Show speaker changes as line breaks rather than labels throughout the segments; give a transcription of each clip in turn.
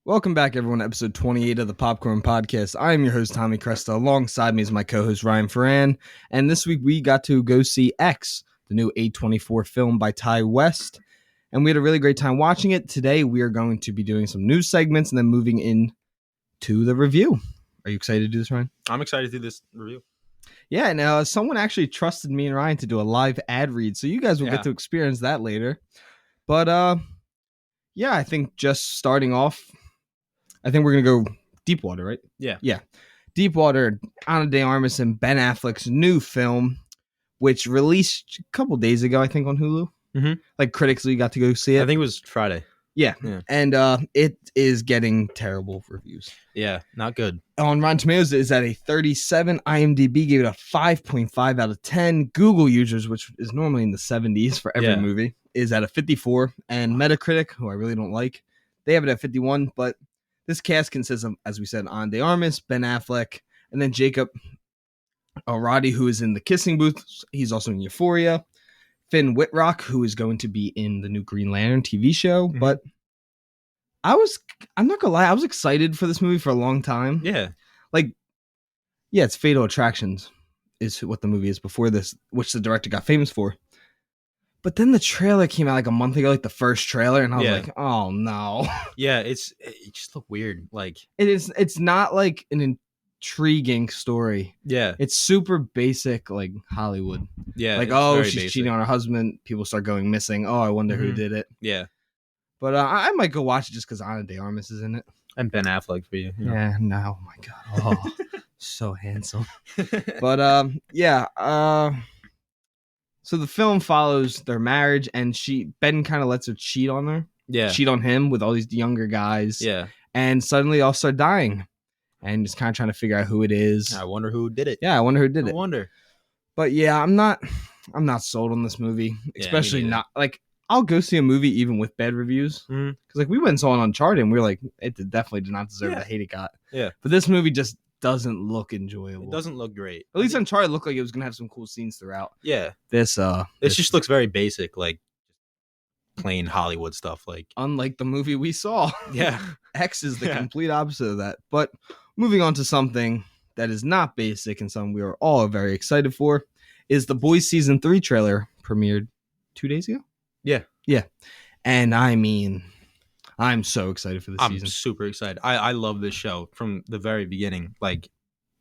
Welcome back, everyone, to episode 28 of the Popcorn Podcast. I am your host, Tommy Cresta. Alongside me is my co-host, Ryan Ferran. And this week, we got to go see X, the new A24 film by Ty West. And we had a really great time watching it. Today, we are going to be doing some news segments and then moving into the review. Are you excited to do this, Ryan?
I'm excited to do this review.
Yeah, and someone actually trusted me and Ryan to do a live ad read, so you guys will get to experience that later. But, yeah, I think just starting off, I think we're going to go Deepwater, right?
Yeah.
Deepwater, Ana de Armas and Ben Affleck's new film, which released a couple days ago, I think, on Hulu.
Mm-hmm.
Like, critics, you got to go see it.
I think it was Friday.
Yeah. And it is getting terrible reviews.
Yeah, not good.
On Rotten Tomatoes, it is at a 37. IMDb gave it a 5.5 out of 10. Google users, which is normally in the 70s for every movie, is at a 54. And Metacritic, who I really don't like, they have it at 51. But this cast consists of, as we said, Ana de Armas, Ben Affleck, and then Jacob Elordi, who is in The Kissing Booth. He's also in Euphoria. Finn Wittrock, who is going to be in the new Green Lantern TV show. Mm-hmm. But I'm not gonna lie, I was excited for this movie for a long time.
Yeah.
It's Fatal Attractions is what the movie is before this, which the director got famous for. But then the trailer came out like a month ago, like the first trailer, and I was like, oh no.
Yeah, it just looked weird. Like
it's not like an intriguing story.
Yeah.
It's super basic, like Hollywood.
Yeah.
Like, she's basic. Cheating on her husband, people start going missing. Oh, I wonder who did it.
Yeah.
But I might go watch it just because Ana de Armas is in it.
And Ben Affleck for you.
Yeah, no, oh my God. Oh, so handsome. But so the film follows their marriage, and Ben kind of lets her cheat on her.
Yeah.
Cheat on him with all these younger guys.
Yeah.
And suddenly they all start dying. And just kind of trying to figure out who it is.
I wonder who did it.
Yeah, I wonder who did it.
I wonder.
But yeah, I'm not sold on this movie. Especially not like I'll go see a movie even with bad reviews. Because like we went and saw it on Uncharted and we were like, it definitely did not deserve the hate it got.
Yeah.
But this movie just doesn't look enjoyable.
It doesn't look great.
At least Uncharted looked like it was gonna have some cool scenes throughout.
Yeah.
This
just looks very basic, like plain Hollywood stuff. Like
unlike the movie we saw.
Yeah.
X is the complete opposite of that. But moving on to something that is not basic and something we are all very excited for is The Boys Season 3 trailer premiered 2 days ago. Yeah. And I mean, I'm so excited for this season.
I'm super excited. I love this show from the very beginning. Like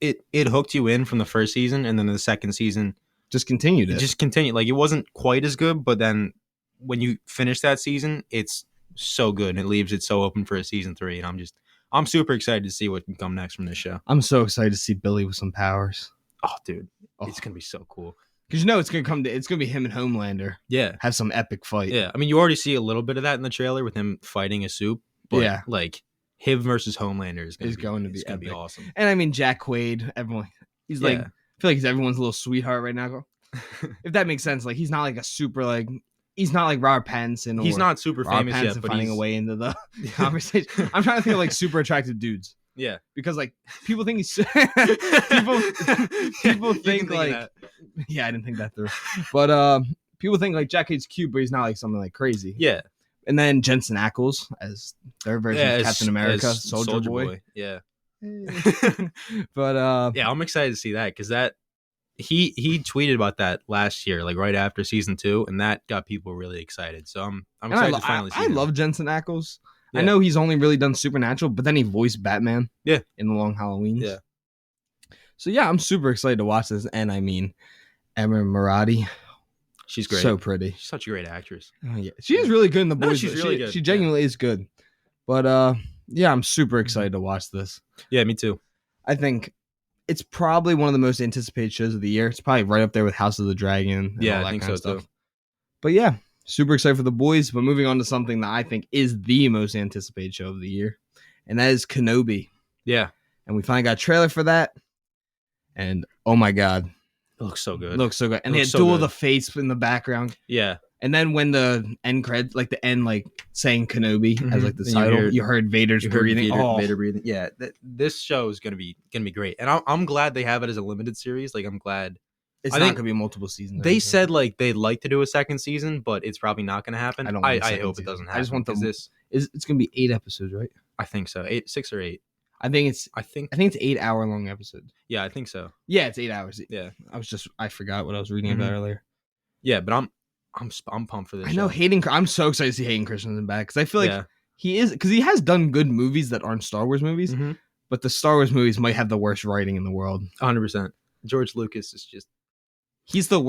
it hooked you in from the first season, and then the second season
just continued it.
Just continued. Like it wasn't quite as good, but then when you finish that season, it's so good and it leaves it so open for a season 3. And I'm super excited to see what can come next from this show.
I'm so excited to see Billy with some powers.
Oh, dude. It's gonna be so cool.
Because it's gonna be him and Homelander.
Yeah.
Have some epic fight.
Yeah. I mean, you already see a little bit of that in the trailer with him fighting a soup. But like him versus Homelander is going to be awesome.
And I mean Jack Quaid, everyone he's like I feel like he's everyone's little sweetheart right now. If that makes sense. Like he's not like a super like he's not like Robert Pattinson.
He's not super famous yet, but
finding a way into the conversation. I'm trying to think of like super attractive dudes.
Yeah,
because like people think he's people think like I didn't think that through, but people think like Jack Quaid's cute, but he's not like something like crazy.
Yeah,
and then Jensen Ackles as their version of Captain America, Soldier Boy.
Yeah,
but
I'm excited to see that because that he tweeted about that last year, like right after season 2, and that got people really excited. So I'm excited to finally see.
I love Jensen Ackles. Yeah. I know he's only really done Supernatural, but then he voiced Batman.
Yeah.
In the Long Halloween.
Yeah.
So yeah, I'm super excited to watch this. And I mean, Emma Marati.
She's great.
So pretty.
She's such a great actress.
Oh, yeah. She is really good in The Boys.
She's really good.
She genuinely is good. But yeah, I'm super excited to watch this.
Yeah, me too.
I think it's probably one of the most anticipated shows of the year. It's probably right up there with House of the Dragon. And all that I think kind so of stuff. Too. But yeah. Super excited for The Boys, but moving on to something that I think is the most anticipated show of the year, and that is Kenobi.
Yeah.
And we finally got a trailer for that, and oh my God.
It looks so good.
And they had Duel of the Fates in the background.
Yeah.
And then when the end credits, like the end, like saying Kenobi as like the title, you heard Vader's breathing.
Vader breathing. Yeah. This show is going to be great. And I'm glad they have it as a limited series. Like I'm glad.
It's not going to be multiple seasons.
They said like they'd like to do a second season, but it's probably not going to happen. I hope it doesn't happen.
I just want it's going to be 8 episodes, right?
I think so. 6 or 8.
I think it's
I think
8-hour long episode.
yeah, I think so.
Yeah, it's 8 hours.
Yeah.
I forgot what I was reading about earlier.
Yeah, but I'm pumped for this.
I know
show.
I'm so excited to see Hayden Christensen back because I feel like
Yeah.
he is, because he has done good movies that aren't Star Wars movies,
Mhm.
but the Star Wars movies might have the worst writing in the world.
100%. George Lucas is just
He's the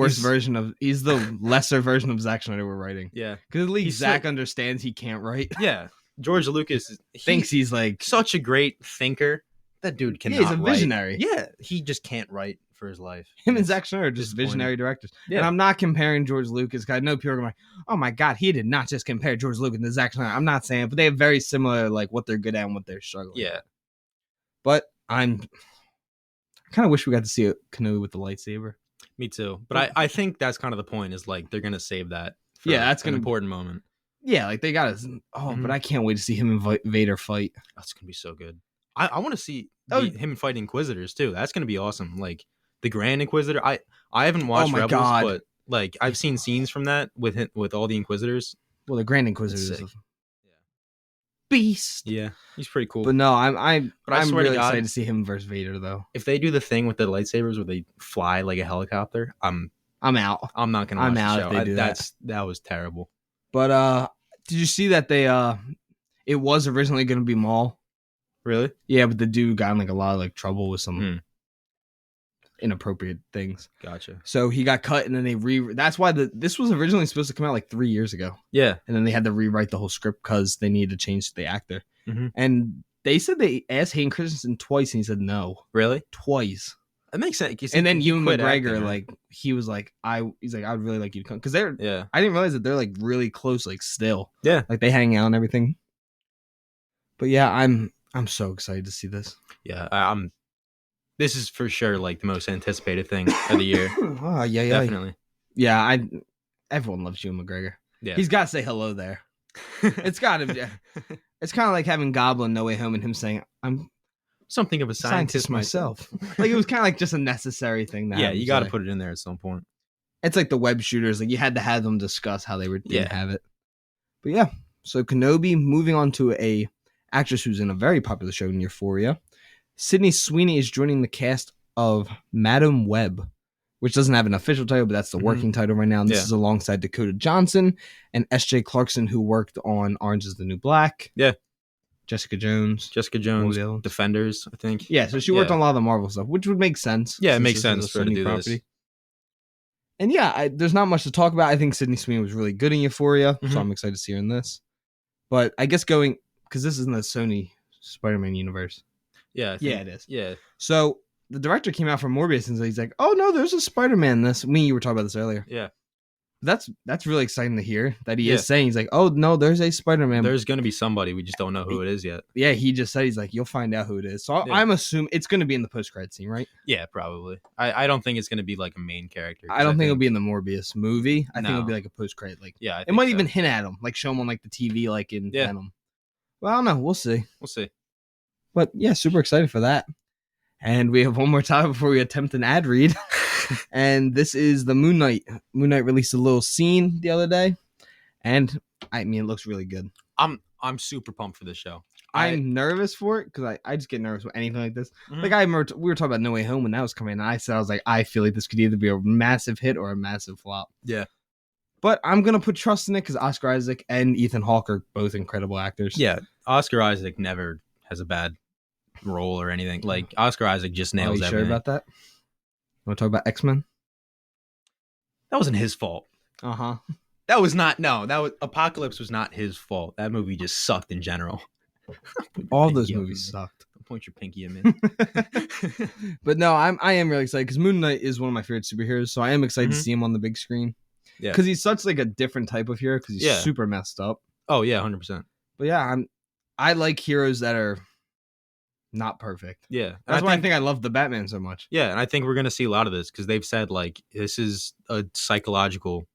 he's the lesser version of Zack Snyder we're writing.
yeah.
Because at least
He's
Zack understands he can't write.
Yeah. George Lucas
Thinks he's like
such a great thinker. That dude cannot
he's a
write.
visionary.
Yeah, he just can't write for his life.
Him and
It's
Zack Snyder are just
disappointing.
visionary directors.
Yeah.
And I'm not comparing George Lucas, because I know people are like, oh my God, he did not just compare George Lucas to Zack Snyder. I'm not saying it, but they have very similar, like, what they're good at and what they're struggling
Yeah.
at. But I kind of wish we got to see a Kenobi with the lightsaber.
Me too. But I think that's kind of the point is like they're going to save that for
Yeah, that's
an
gonna be-
important moment.
Yeah, like they got to. Oh,
Mhm.
but I can't wait to see him and Vader fight.
That's going to be so good. I want to see
Oh.
him fight Inquisitors too. That's going to be awesome. Like the Grand Inquisitor. I haven't watched
my
Rebels,
God.
but like I've seen scenes from that with all the Inquisitors.
Well, the Grand Inquisitor is
sick.
a beast.
Yeah, he's pretty cool.
But no, I'm
But I
I'm
swear to
really
God-
excited to see him versus Vader though.
if they do the thing with the lightsabers where they fly like a helicopter, I'm
I'm out.
not going to watch
I'm
the
out
show.
if they do
That was terrible.
But did you see that they it was originally going to be Maul?
Really?
Yeah, but the dude got in like a lot of like trouble with some
Hmm.
inappropriate things.
Gotcha.
So he got cut, and then they that's why this was originally supposed to come out like 3 years ago.
Yeah.
And then they had to rewrite the whole script because they needed to change the actor.
Mhm.
And they said they asked Hayden Christensen twice, and he said no.
Really?
Twice.
That makes sense.
And then
he
Ewan
quit
McGregor,
acting, right?
like, he was like, he's like, I'd really like you to come. Because
Yeah.
I didn't realize that they're like really close, like still.
Yeah.
Like they hang out and everything. But yeah, I'm so excited to see this.
Yeah. I'm. This is for sure like the most anticipated thing of the year.
Oh, yeah.
Definitely.
Yeah, everyone loves Ewan McGregor.
Yeah.
He's got to say hello there. It's got to be. It's kind of like having Goblin No Way Home and him saying, I'm
something of a
scientist
scientist
myself. Like it was kind of like just a necessary thing. To
Yeah,
have
you
him
got to
say.
put it in there at some point.
It's like the web shooters. Like you had to have them discuss how they didn't
Yeah.
have it. But yeah, so Kenobi, moving on to a actress who's in a very popular show in Euphoria. Sydney Sweeney is joining the cast of Madam Web, which doesn't have an official title, but that's the
Mhm.
working title right now. And this
Yeah.
is alongside Dakota Johnson and S.J. Clarkson, who worked on Orange is the New Black.
Yeah.
Jessica Jones.
Jessica Jones,
What else?
Defenders, I think.
Yeah, so she worked
Yeah.
on a lot of the Marvel stuff, which would make sense.
Yeah, it
since
makes
this is
sense
a
for her to
Sony
do this.
And yeah, there's not much to talk about. I think Sydney Sweeney was really good in Euphoria,
Mhm.
so I'm excited to see her in this. But I guess because this is in the Sony Spider-Man universe.
Yeah. I
Yeah,
think-
it is.
Yeah.
So the director came out from Morbius and he's like, "Oh no, there's a Spider-Man in this." You were talking about this earlier.
Yeah.
That's really exciting to hear that he
Yeah.
is saying. He's like, "Oh no, there's a Spider-Man."
There's going to be somebody. We just don't know who it is yet.
Yeah, he just said he's like, "You'll find out who it is." So
Yeah.
I'm assuming it's going to be in the post-credit scene, right?
Yeah, probably. I don't think it's going to be like a main character. 'cause
I don't think it'll be in the Morbius movie. I think it'll
No.
be like a post-credit, like
Yeah. I
it
think
might
so.
even hint at him, like show him on like the TV, like in
Yeah.
Venom. Well, I don't know. We'll see.
We'll see.
But yeah, super excited for that. And we have one more time before we attempt an ad read. And this is the Moon Knight. Moon Knight released a little scene the other day. And I mean, it looks really good.
I'm super pumped for this show.
I'm nervous for it because I just get nervous with anything like this.
Mhm.
Like I remember we were talking about No Way Home when that was coming, and I said I was like, I feel like this could either be a massive hit or a massive flop.
Yeah.
But I'm gonna put trust in it because Oscar Isaac and Ethan Hawke are both incredible actors.
Yeah, Oscar Isaac never has a bad role or anything. Like Oscar Isaac just
Are
nails
you
everything.
sure about that? Want to talk about X-Men?
That wasn't his fault.
Uh-huh.
That was not. No, that was Apocalypse was not his fault. That movie just sucked in general.
All those
Pinky up
movies
at me.
sucked.
Don't point your pinky at me.
But no, I am really excited because Moon Knight is one of my favorite superheroes, so I am excited to
Mhm.
see him on the big screen.
Yeah.
Because he's such like a different type of hero because he's
Yeah.
super messed up.
Oh yeah, 100%.
But yeah, I like heroes that are not perfect.
Yeah, and
That's why I think I love the Batman so much.
Yeah, and I think we're gonna see a lot of this because they've said like this is a psychological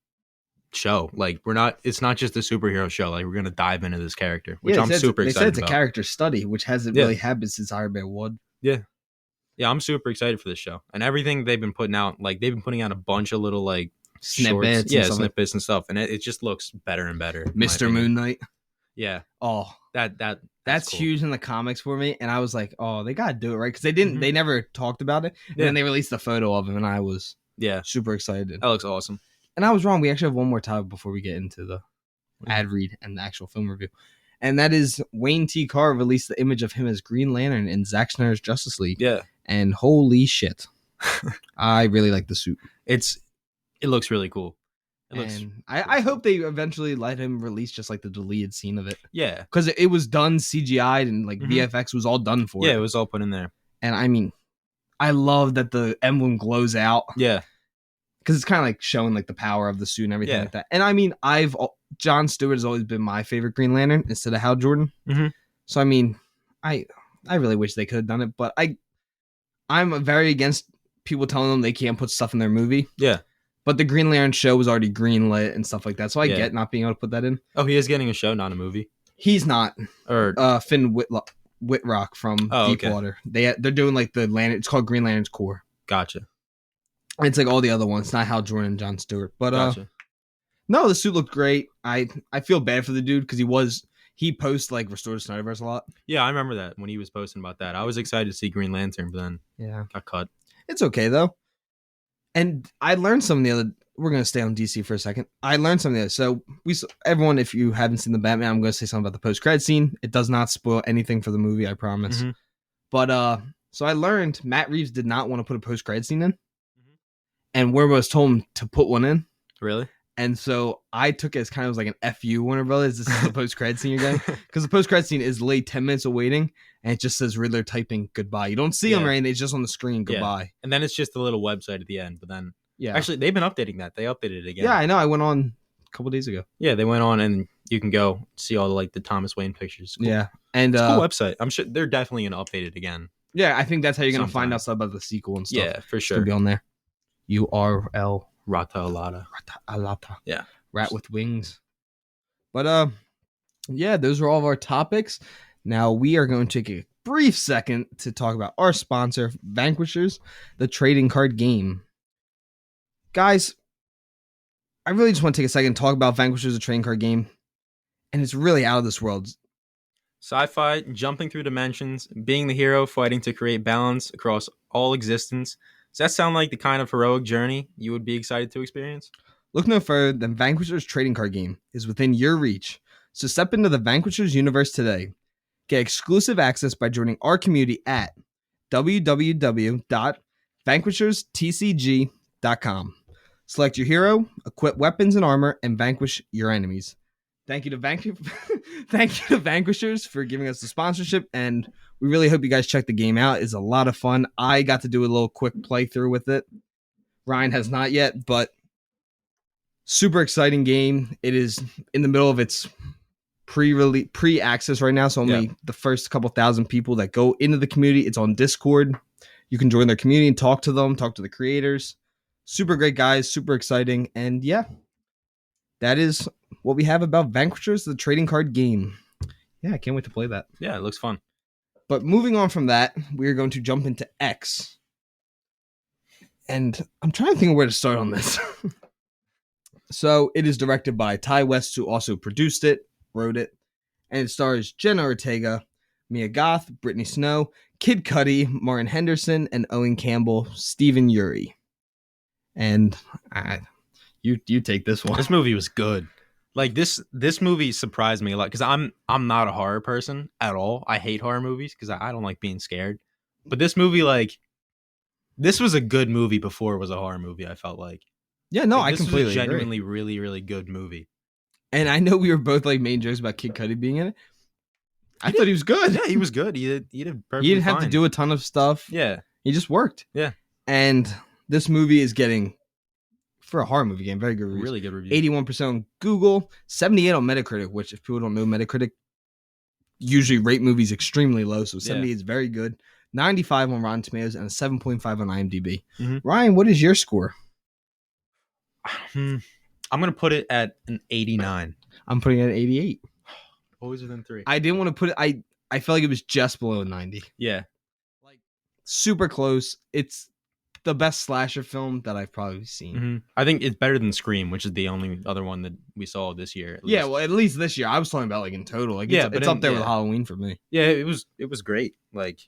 show. Like it's not just a superhero show. Like we're gonna dive into this character, which
Yeah,
I'm
they said
super
They
excited
said it's
about.
a character study, which hasn't
Yeah.
really happened since Iron Man 1.
Yeah, I'm super excited for this show and everything they've been putting out. Like they've been putting out a bunch of little like
Snippets.
shorts,
and stuff like-
snippets and stuff, and it just looks better and better. in my
Mr.
opinion.
Moon Knight.
Yeah,
Oh,
that
That's
cool.
huge in the comics for me, and I was like, oh, they gotta do it right because they didn't.
Mhm.
They never talked about it, and
Yeah.
then they released the photo of him, and I was
Yeah,
super excited.
that looks awesome.
And I was wrong. We actually have one more topic before we get into the ad read and the actual film review. And that is Wayne T. Carr released the image of him as Green Lantern in Zack Snyder's Justice League.
Yeah,
And holy shit. I really like the suit.
it looks really cool. It looks
And I hope they eventually let him release just like the deleted scene of it.
yeah.
Because it was done CGI'd and like
Mhm.
VFX was all done for
Yeah,
it.
it was all put in there.
And I mean, I love that the emblem glows out.
Yeah.
Because it's kind of like showing like the power of the suit and everything
Yeah.
like that. And I mean, John Stewart has always been my favorite Green Lantern instead of Hal Jordan.
Mhm.
So I mean, I really wish they could have done it, but I'm very against people telling them they can't put stuff in their movie.
Yeah.
But the Green Lantern show was already greenlit and stuff like that, so I
Yeah.
get not being able to put that in.
Oh, he is getting a show, not a movie.
He's not.
Or
Finn Whitrock from
Oh, okay.
Deepwater. They're doing like the Lantern. It's called Green Lantern's Corps.
gotcha.
It's like all the other ones, not Hal Jordan and John Stewart. But
Gotcha.
no, the suit looked great. I feel bad for the dude because he posts like Restore the Snyderverse a lot.
Yeah, I remember that when he was posting about that. I was excited to see Green Lantern, but then
Yeah,
got cut.
it's okay though. And I learned something the other. We're gonna stay on DC for a second. I learned something the other. So everyone, if you haven't seen the Batman, I'm gonna say something about the post-credit scene. It does not spoil anything for the movie, I promise.
Mhm.
But so I learned Matt Reeves did not want to put a post-credit scene in, and Warner Bros. Told him to put one in.
Really?
And so I took it as kind of like an FU, Warner Brothers. This is the post-credit scene you're getting. Because the post-credit scene is late 10 minutes of waiting, and it just says Riddler typing goodbye. You don't see him
Yeah.
or anything. It's just on the screen,
Yeah.
goodbye.
And then it's just a little website at the end. But then
Yeah.
actually, they've been updating that. They updated it again.
Yeah, I know. I went on a couple days ago.
Yeah, they went on and you can go see all the Thomas Wayne pictures. Cool.
Yeah. And
It's a cool website. I'm sure they're definitely gonna update it again.
yeah, I think that's how you're going to find
Sometime.
out stuff about the sequel and stuff.
Yeah, for
It's going
sure.
to be on there. URL.
Rata Alata.
Alata.
Yeah.
Rat with wings. But yeah, those are all of our topics. Now we are going to take a brief second to talk about our sponsor, Vanquishers, the trading card game. Guys, I really just want to take a second and talk about Vanquishers, the trading card game. And it's really out of this world.
Sci-fi, jumping through dimensions, being the hero, fighting to create balance across all existence. Does that sound like the kind of heroic journey you would be excited to experience?
Look no further than Vanquishers trading card game is within your reach. So step into the Vanquishers universe today. Get exclusive access by joining our community at www.vanquisherstcg.com. Select your hero, equip weapons and armor, and vanquish your enemies. Thank you to Vanquishers for giving us the sponsorship, and we really hope you guys check the game out. It's a lot of fun. I got to do a little quick playthrough with it. Ryan has not yet, but super exciting game. It is in the middle of its pre-access right now, so only the first couple thousand people that go into the community. It's on Discord. You can join their community and talk to them, talk to the creators. Super great guys, super exciting, and yeah, that is what we have about Vanquishers, the trading card game. Yeah, I can't wait to play that.
Yeah, it looks fun.
But moving on from that, we're going to jump into X. And I'm trying to think of where to start on this. So it is directed by Ty West, who also produced it, wrote it, and it stars Jenna Ortega, Mia Goth, Brittany Snow, Kid Cudi, Martin Henderson, and Owen Campbell, Stephen Uri. And you take this one.
This movie was good. Like this movie surprised me a lot because I'm not a horror person at all. I hate horror movies because I don't like being scared. But this movie, like, this was a good movie before it was a horror movie. I felt like.
Yeah, no,
Like,
I
this was
completely
a
agree.
genuinely really really good movie.
And I know we were both like making jokes about Kid Cudi being in it. I thought he was good.
Yeah, he was good. He did perfectly
He didn't have to
fine.
do a ton of stuff.
Yeah,
He just worked.
Yeah.
And this movie is getting, for a horror movie game, very good reviews.
really good review.
81% on Google, 78 on Metacritic, which if people don't know, Metacritic usually rate movies extremely low, so 78 is very good. 95 on Rotten Tomatoes and a 7.5 on IMDb.
Mhm.
Ryan, what is your score?
I'm gonna put it at an 89.
I'm putting it at 88.
Always within 3.
I didn't want to put it, I felt like it was just below 90.
Yeah,
Like super close. It's the best slasher film that I've probably seen.
Mhm. I think it's better than Scream, which is the only other one that we saw this year. At
Yeah,
least.
well, at least this year. I was talking about like in total. Like,
Yeah,
it's,
but
it's up there with
yeah.
Halloween for me.
Yeah, it was great. Like,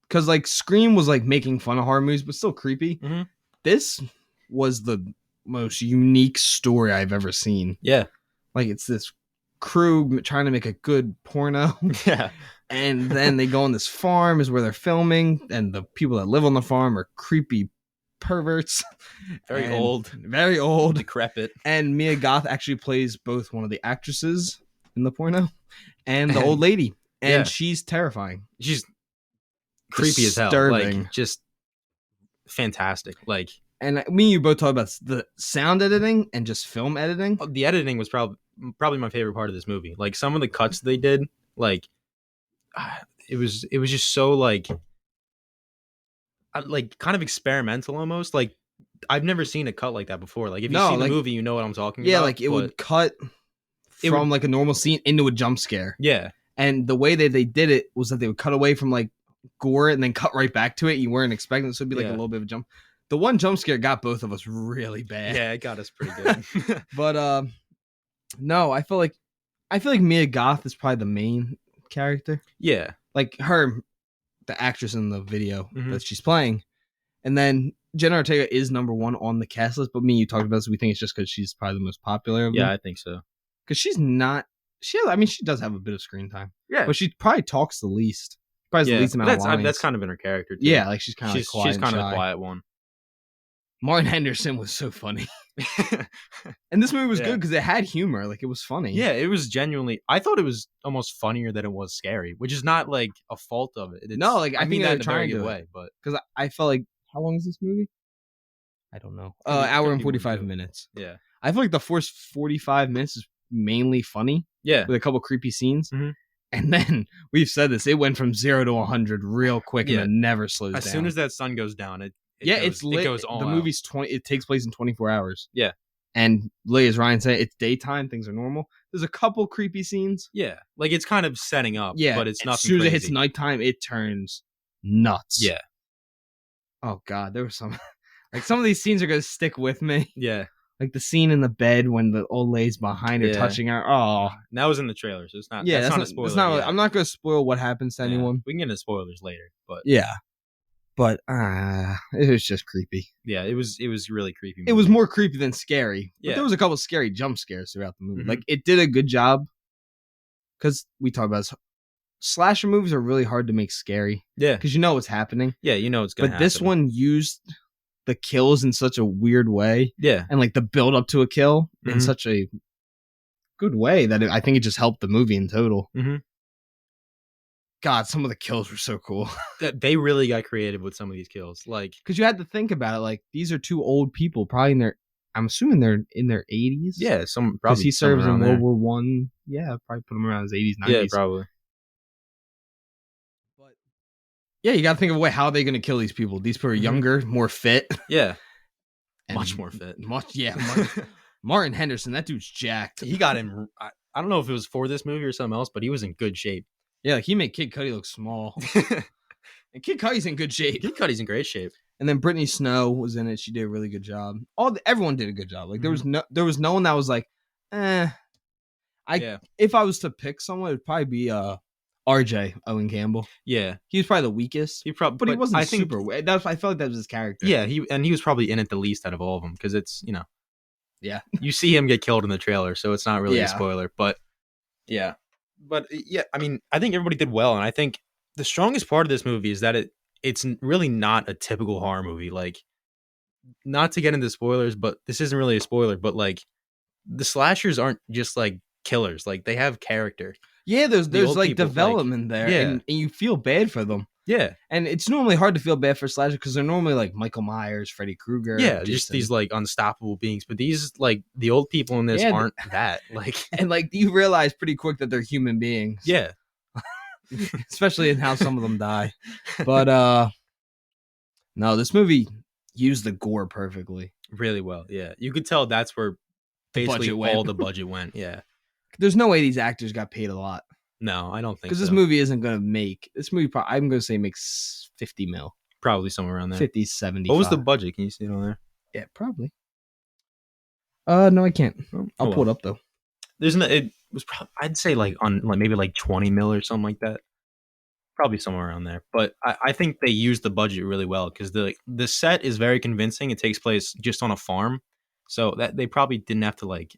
Because like Scream was like making fun of horror movies, but still creepy.
Mhm.
This was the most unique story I've ever seen.
yeah,
Like, it's this crew trying to make a good porno.
yeah,
And then they go on this farm is where they're filming, and the people that live on the farm are creepy perverts.
very
And
old,
Very old.
decrepit.
And Mia Goth actually plays both one of the actresses in the porno and the old lady. And
Yeah.
she's terrifying.
She's creepy as hell.
Disturbing.
Like, just fantastic. Like,
And me and you both talk about the sound editing and just film editing.
the editing was probably my favorite part of this movie. Like, some of the cuts they did, like, it was just so like kind of experimental almost. Like, I've never seen a cut like that before. Like, if you've
No,
seen
like-
the movie, you know what I'm talking
Yeah,
about.
like it
but-
would cut
It
from
would-
like a normal scene into a jump scare.
Yeah,
And the way that they did it was that they would cut away from like gore and then cut right back to it. You weren't expecting it, so it'd be like a
Yeah.
little bit of a jump. The one jump scare got both of us really bad.
yeah, it got us pretty good.
But no, I feel like Mia Goth is probably the main character.
yeah,
Like her, the actress in the video
Mhm.
that she's playing. And then Jenna Ortega is number one on the cast list, but me and you talked about this. We think it's just because she's probably the most popular of them.
yeah, I think so.
Because she's not. She does have a bit of screen time,
Yeah,
but she probably talks the least. Probably has the least amount of lines.
that's kind of been her character. Too.
Yeah, like she's kind of
she's
quiet.
she's kind of
and
the
shy.
quiet one.
Martin Henderson was so funny, and this movie was
Yeah.
good because it had humor. Like it was funny.
Yeah, it was genuinely. I thought it was almost funnier than it was scary, which is not like a fault of it.
No, like, I
mean
think
that
they're
in a very
trying
good
to.
way, but
because I felt like how long is this movie? I don't know.
Could be-
Hour
could
and
be more
45
too.
minutes.
yeah,
I feel like the first 45 minutes is mainly funny
yeah,
with a couple creepy scenes.
Mhm.
And then we've said this, it went from 0 to 100 real quick
Yeah.
and it never slows
as
down.
soon as that sun goes down, it goes,
it's lit.
It goes all
the
out.
movie's 20. It takes place in 24 hours.
Yeah.
And Lee, as Ryan said, it's daytime. Things are normal. There's a couple creepy scenes.
Yeah, like it's kind of setting up.
Yeah,
but it's
as
nothing.
soon as it
crazy.
hits nighttime, it turns nuts.
Yeah,
Oh God, there was some. Like some of these scenes are gonna stick with me.
yeah.
Like the scene in the bed when the old lady's behind her
Yeah.
touching her. Oh,
And that was in the trailer, so it's not.
yeah.
that's not a spoiler.
That's not.
yet.
I'm not gonna spoil what happens to
Yeah.
anyone.
We can get into spoilers later, but
Yeah, but it was just creepy.
yeah, it was really creepy.
It was
movie.
more creepy than scary. But
Yeah.
there was a couple scary jump scares throughout the movie.
Mhm.
Like it did a good job. Because we talk about this, slasher movies are really hard to make scary
Yeah,
because you know what's happening.
yeah. You know it's gonna.
But this
happen.
one used the kills in such a weird way
yeah,
and like the build up to a kill in
Mhm.
such a good way that I think it just helped the movie in total.
Mhm.
God, some of the kills were so cool.
that they really got creative with some of these kills. Like,
Because you had to think about it. Like these are two old people, probably in their. I'm assuming they're in their 80s.
yeah, some
Because
probably
he serves in
somewhere
World
around
War One. Yeah, probably put him around his 80s, 90s.
there. Yeah, probably.
But yeah, you got to think of a way how are they going to kill these people. These people are
Mhm.
younger, more fit,
Yeah,
and
much more fit.
Much, yeah. Martin Henderson, that dude's jacked.
He got him. I don't know if it was for this movie or something else, but he was in good shape.
Yeah, like he made Kid Cudi look small,
Kid
and Kid Cudi's in good shape.
Cudi's in great shape.
And then Brittany Snow was in it. She did a really good job. Everyone did a good job. Like there was no one that was like,
Yeah,
If I was to pick someone, it'd probably be RJ Owen Campbell.
yeah.
He was probably the weakest,
He probably,
but he wasn't
I think,
super. I felt like that was his character.
Yeah, he was probably in it the least out of all of them because it's
Yeah.
you see him get killed in the trailer, so it's not really
Yeah.
a spoiler. But yeah, I mean, I think everybody did well, and I think the strongest part of this movie is that it's really not a typical horror movie. Like, not to get into spoilers, but this isn't really a spoiler. But like, the slashers aren't just like killers; like they have character.
Yeah, there's
old
like
people, like-
development there,
Yeah.
and you feel bad for them.
Yeah,
And it's normally hard to feel bad for slasher because they're normally like Michael Myers, Freddy Krueger.
yeah, just
Jason.
these like unstoppable beings. But these like the old people in this
Yeah,
aren't that. Like,
and like you realize pretty quick that they're human beings.
yeah,
Especially in how some of them die. But no, this movie used the gore perfectly.
really well. Yeah, you could tell that's where basically
budget went.
all the budget went. Yeah.
There's no way these actors got paid a lot
No, I don't think
because
so.
this movie isn't going to make this movie. I'm going to say makes 50 mil.
Probably somewhere around there.
50, 70.
What was the budget? Can you see it on there?
Yeah, probably. No, I can't. I'll
well.
pull it up though.
It was I'd say like on like maybe like 20 mil or something like that. Probably somewhere around there. But I think they used the budget really well because the set is very convincing. It takes place just on a farm. So that they probably didn't have to like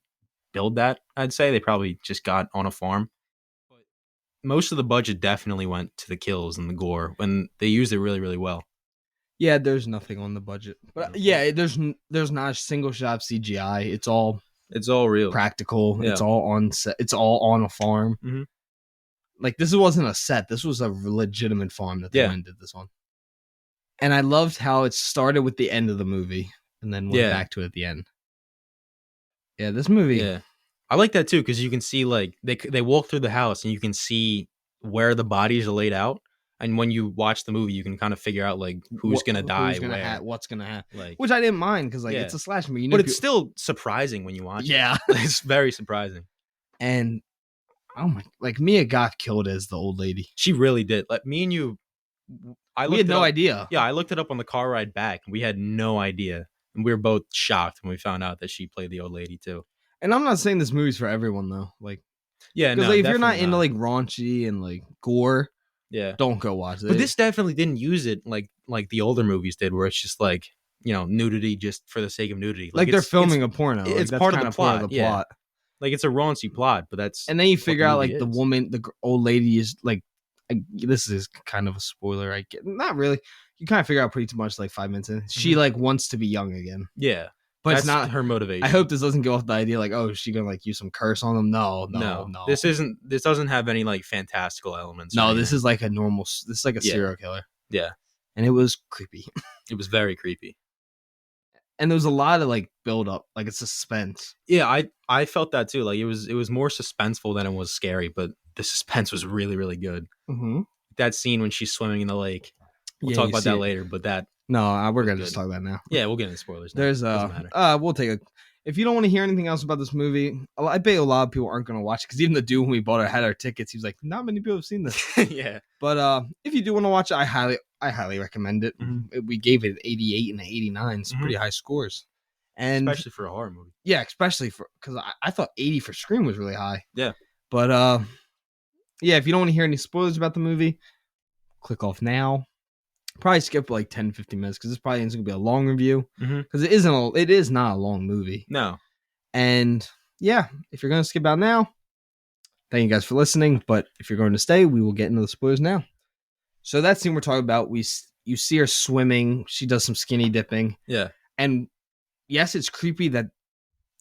build that, I'd say. They probably just got on a farm. But most of the budget definitely went to the kills and the gore when they used it really, really well.
Yeah, there's nothing on the budget. But yeah, there's not a single shot of CGI. It's all
real.
practical.
Yeah.
It's all on set. It's all on a farm.
Mm-hmm.
Like, this wasn't a set. This was a legitimate farm that they went and did this on. And I loved how it started with the end of the movie and then went back to it at the end. Yeah, this movie.
Yeah. I like that too because you can see like they walk through the house and you can see where the bodies are laid out. And when you watch the movie, you can kind of figure out like who's gonna die,
what's gonna happen.
Like,
which I didn't mind because like it's a slash movie,
but it's still surprising when you watch.
Yeah,
it. It's very surprising.
And like Mia Goth killed as the old lady.
She really did. Like me and you,
we had no idea.
Yeah, I looked it up on the car ride back, and we had no idea, and we were both shocked when we found out that she played the old lady too.
And I'm not saying this movie's for everyone though. Like,
yeah,
because if you're not into like raunchy and like gore, don't go watch it.
But this definitely didn't use it like the older movies did, where it's just like nudity just for the sake of nudity.
Like they're filming a porno.
It's part of the plot. Like it's a raunchy plot, but that's
and then you figure out like the woman, the old lady is like. This is kind of a spoiler. I get not really. You kind of figure out pretty much like 5 minutes in. She like wants to be young again.
Yeah.
But it's not
her motivation.
I hope this doesn't go off the idea like, oh, is she gonna like use some curse on them? No.
This doesn't have any like fantastical elements.
No, this is like a normal. This is like a serial killer.
Yeah,
and it was creepy.
It was very creepy,
and there was a lot of like build up, like a suspense.
Yeah, I felt that too. Like it was more suspenseful than it was scary, but the suspense was really really good.
Mm-hmm.
That scene when she's swimming in the lake. We'll talk about that later, but that.
No, we're gonna just talk about it now.
Yeah, we'll get into spoilers.
Now. There's we'll take a. If you don't want to hear anything else about this movie, I bet a lot of people aren't gonna watch it because even the dude when we bought had our tickets, he was like, not many people have seen this.
Yeah.
But if you do want to watch it, I highly recommend it.
Mm-hmm.
We gave it 88 and 89, some pretty high scores, and
especially for a horror movie.
Yeah, especially for because I thought 80 for Scream was really high.
Yeah.
But yeah, if you don't want to hear any spoilers about the movie, click off now. Probably skip like 10, 15 minutes because this probably isn't going to be a long review because it is not a long movie.
No. And
yeah, if you're going to skip out now, thank you guys for listening. But if you're going to stay, we will get into the spoilers now. So that scene we're talking about, you see her swimming. She does some skinny dipping.
Yeah.
And yes, it's creepy that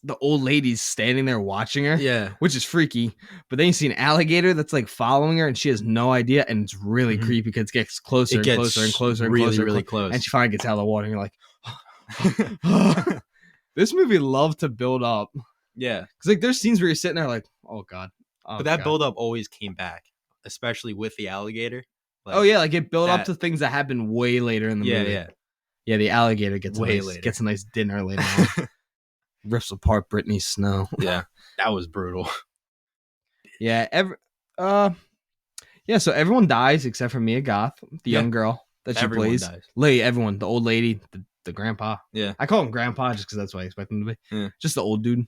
the old lady's standing there watching her.
Yeah.
Which is freaky. But then you see an alligator that's like following her and she has no idea. And it's really creepy because it gets closer and closer and closer and closer.
Really close.
And she finally gets out of the water and you're like, this movie loved to build up.
Yeah.
Because like there's scenes where you're sitting there like, oh God.
But that build up always came back, especially with the alligator.
Like, oh yeah, like it built up to things that happened way later in the movie.
Yeah.
Yeah, the alligator gets a nice dinner later on. Rips apart Brittany Snow.
Yeah, that was brutal.
Yeah, so everyone dies except for Mia Goth, the young girl that she plays. Everyone, the old lady, the grandpa.
Yeah,
I call him grandpa just because that's what I expect him to be.
Yeah.
Just the old dude,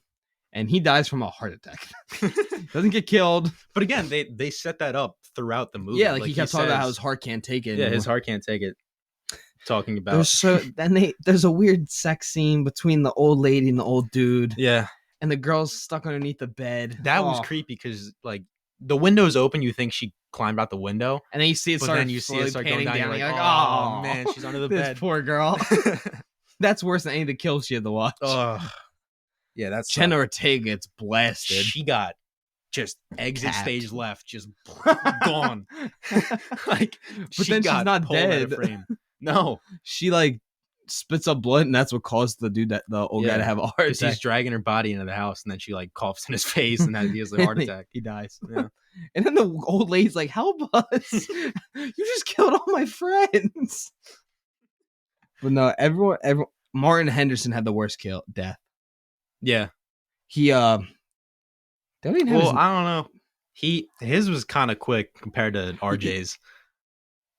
and he dies from a heart attack. Doesn't get killed.
But again, they set that up throughout the movie.
Yeah, like he kept talking about how his heart can't take it.
Yeah,
anymore.
His heart can't take it. Talking about
there's a weird sex scene between the old lady and the old dude.
Yeah.
And the girl's stuck underneath the bed.
That was creepy because like the window's open, you think she climbed out the window.
And then you see it start going down.
You're like, oh man, she's under the bed.
Poor girl. That's worse than any of the kills she had to watch.
Yeah, that's
Jenna Ortega gets blasted.
She got just exit stage left, just gone. Like,
but then she's not dead.
No,
she like spits up blood, and that's what caused the old guy to have a heart attack.
He's dragging her body into the house, and then she like coughs in his face, and then he has a heart attack.
He dies.
Yeah.
And then the old lady's like, "Help us! You just killed all my friends." But no, everyone. Martin Henderson had the worst death.
Yeah,
he
I don't know. His was kind of quick compared to RJ's.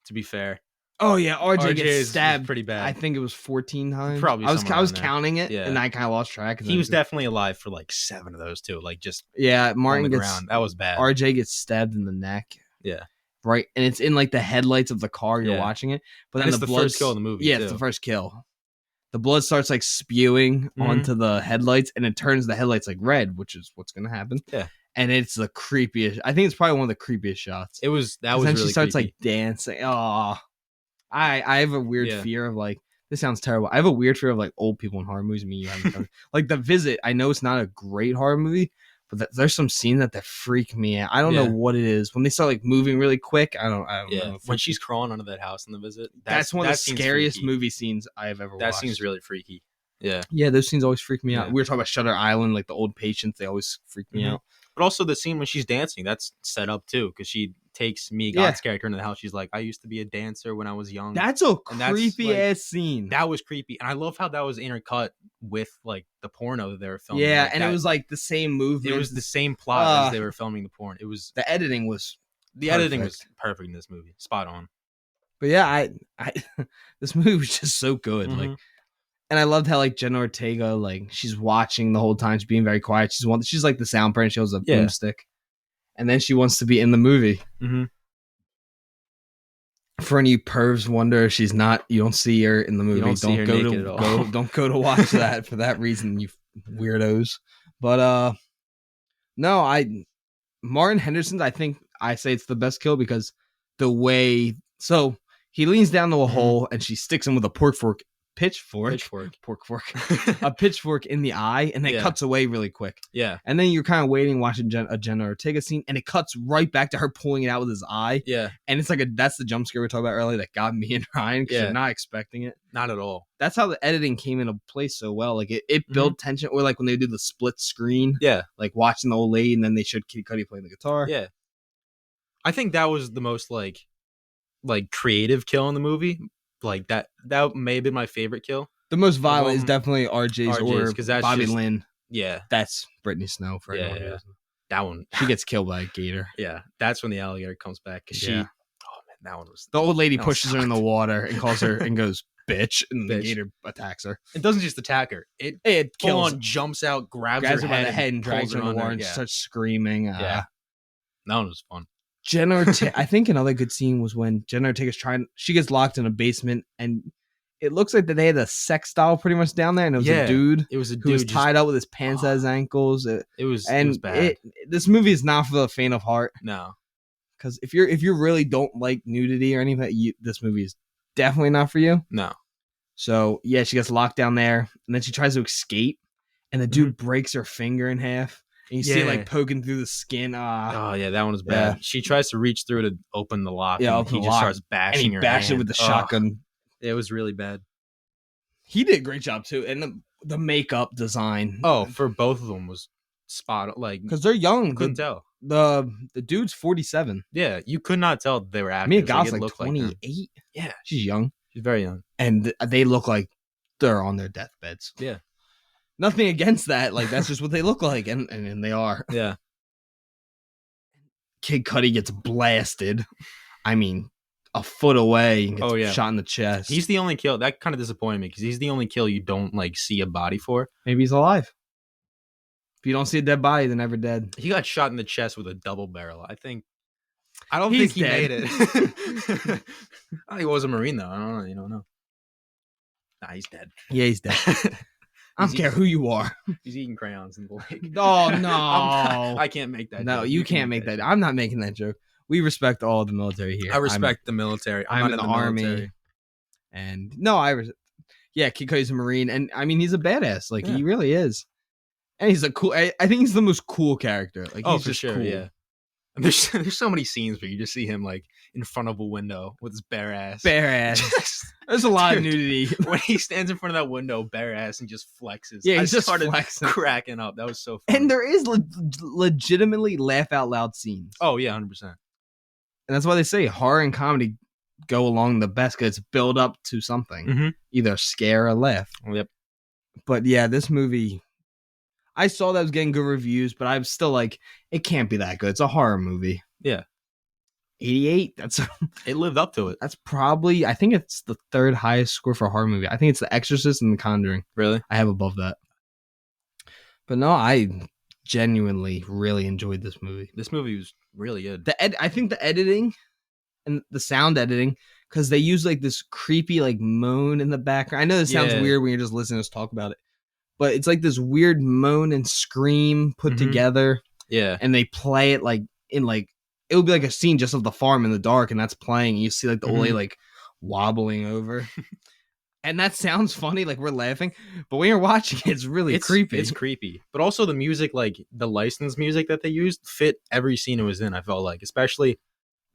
To be fair.
Oh yeah, RJ
RJ
gets
is
stabbed.
pretty bad.
I think it was 14 times.
Probably
I was
somewhere around there.
counting it,
Yeah.
and I kind of lost track.
He was definitely alive for like 7 of those too. Like just
yeah.
on
Martin
the
gets
ground. That was bad.
RJ gets stabbed in the neck.
Yeah.
Right, and it's in like the headlights of the car. You're
Yeah.
watching it, but
And
then
it's the first kill in the movie,
Yeah,
too.
it's the first kill. The blood starts like spewing
Mhm.
onto the headlights, and it turns the headlights like red, which is what's gonna happen.
Yeah.
And it's the creepiest. I think it's probably one of the creepiest shots.
That was
Then
really
she starts
creepy.
like dancing. Oh, I have a weird
Yeah.
fear of like this sounds terrible. I have a weird fear of like old people in horror movies. I mean, you haven't done like The Visit. I know it's not a great horror movie, but there's some scene that freak me out. I don't know
Yeah.
what it is when they start like moving really quick. I don't
Yeah.
know.
When she's crawling under that house in The Visit.
That's one of the
scene's
scariest
freaky.
movie scenes I've ever
That
watched.
scene's really freaky. Yeah.
Yeah, those scenes always freak me out.
Yeah.
We were talking about Shutter Island, like the old patients. They always freak me
Mhm.
out.
But also the scene when she's dancing, that's set up too, because she takes Mia
Yeah.
Goth's character into the house. She's like, I used to be a dancer when I was young.
That's a
And that's,
creepy
like,
ass scene.
That was creepy. And I love how that was intercut with like the porno that they were filming.
Yeah,
Like,
and
that-
it was like the same movement.
it was the same plot as they
Uh,
were filming the porn. It was
the editing was
the editing was
perfect.
perfect in this movie. Spot on.
But yeah, I this movie was just so good. Like,
Mhm.
and I loved how like Jenna Ortega, like she's watching the whole time, she's being very quiet. She's like the sound person. She holds a
Yeah.
boomstick, and then she wants to be in the movie.
Mhm.
For any pervs wonder if she's not, you don't see her in the movie.
don't see her naked at all.
Don't go to watch that for that reason, you weirdos. But no, Martin Henderson's. I think I say it's the best kill because the way he leans down to a
Mhm.
hole and she sticks him with a pitchfork, a pitchfork in the eye, and it
Yeah.
cuts away really quick.
Yeah.
And then you're kind of waiting, watching a Jenna Ortega scene, and it cuts right back to her pulling it out with his eye.
Yeah.
And it's like that's the jump scare we were talking about earlier that got me and Ryan because
Yeah.
you're not expecting it.
Not at all.
That's how the editing came into place so well. Like it built tension, or like when they do the split screen,
Yeah.
like watching the old lady, and then they showed Kid Cudi playing the guitar.
Yeah. I think that was the most like creative kill in the movie. Like that may have been my favorite kill.
The most violent is
them-
definitely RJ's or
'cause that's
Bobby
just-
Lynn.
Yeah.
That's Brittany Snow for
Yeah,
anyone who
yeah.
doesn't know.
That one.
She gets killed by a gator.
Yeah. That's when the alligator comes back. 'Cause
Yeah.
oh man, that one was
The old lady
That was
pushes her in the
sucked.
water and calls her and goes bitch, and the
Bitch.
gator attacks her.
It doesn't just attack her. It
It
full
kills
on jumps out, grabs
her
her
by the head and drags
pulls
her in the
under.
water and
Yeah.
starts screaming.
Yeah. That one was fun.
Jenna Ortega, I think another good scene was when Jenna Ortega's she gets locked in a basement, and it looks like that they had a sex doll pretty much down there, and it was
Yeah,
a dude
It was a
who
dude
was tied up with his pants at
Oh.
his ankles.
It was
And
bad.
this movie is not for the faint of heart,
No.
because if you really don't like nudity or anything, this movie is definitely not for you.
No.
So yeah, she gets locked down there, and then she tries to escape, and the dude breaks her finger in half, and you see it
Yeah.
like poking through the skin.
Oh yeah, that one was bad.
Yeah.
She tries to reach through to open the lock.
Yeah,
and
open
he
the
just
lock,
starts
and
bashing
he
her.
bashed it
hand.
with the
Ugh.
shotgun.
It was really bad.
He did a great job too, and the makeup design.
Oh, for both of them was spot on. Like
because they're young.
couldn't tell.
The dude's 47.
Yeah, you could not tell they were actors.
Mia Goth's
it
like
looked
28.
yeah,
She's young,
she's very young.
and they look like they're on their deathbeds.
Yeah.
Nothing against that. Like that's just what they look like, and they are.
Yeah,
Kid Cudi gets blasted. I mean, a foot away and gets
Oh, yeah.
shot in the chest.
he's the only kill that kind of disappointed me because he's the only kill you don't like see a body for.
Maybe he's alive. If you don't see a dead body, they're never dead.
He got shot in the chest with a double barrel. I don't
He's
think he
dead.
made it. Oh, he was a Marine though. I don't know. You don't know. Nah, he's dead.
Yeah, he's dead. I don't care who you are.
He's eating crayons in the lake.
Oh no!
I can't make that.
No,
joke.
you can't make that. I'm not making that joke. We respect all the military here.
I respect the military.
I'm
not
in the
military.
army, and no, yeah, Kid Cudi's a Marine, and I mean he's a badass. Like
Yeah.
he really is, and he's a cool. I think he's the most cool character. Like
Oh,
he's
for
just
sure.
cool.
Yeah. And there's so many scenes where you just see him like in front of a window with his bare ass.
bare ass. There's a lot of
Dude.
nudity.
When he stands in front of that window, bare ass, and just flexes.
Yeah,
I
he's just
started
flexing.
cracking up. That was so funny.
And there is legitimately laugh out loud scenes.
Oh yeah, 100%.
And that's why they say horror and comedy go along the best because it's build up to something,
Mhm.
either scare or laugh.
Yep.
But yeah, this movie, I saw that was getting good reviews, but I'm still like, it can't be that good. It's a horror movie. 88. That's
It lived up to it.
that's probably, I think it's the third highest score for a horror movie. I think it's The Exorcist and The Conjuring.
Really?
I have above that. But no, I genuinely really enjoyed this movie.
This movie was really good.
I think the editing and the sound editing, because they use like this creepy like moan in the background. I know this sounds
Yeah.
weird when you're just listening to us talk about it, but it's like this weird moan and scream put
Mhm.
together,
Yeah.
and they play it like in like it would be like a scene just of the farm in the dark, and that's playing. And you see like the old lady like wobbling over. And that sounds funny, like we're laughing, but when you're watching it, it's really creepy.
It's creepy. But also the music, like the licensed music that they used, fit every scene it was in, I felt like. Especially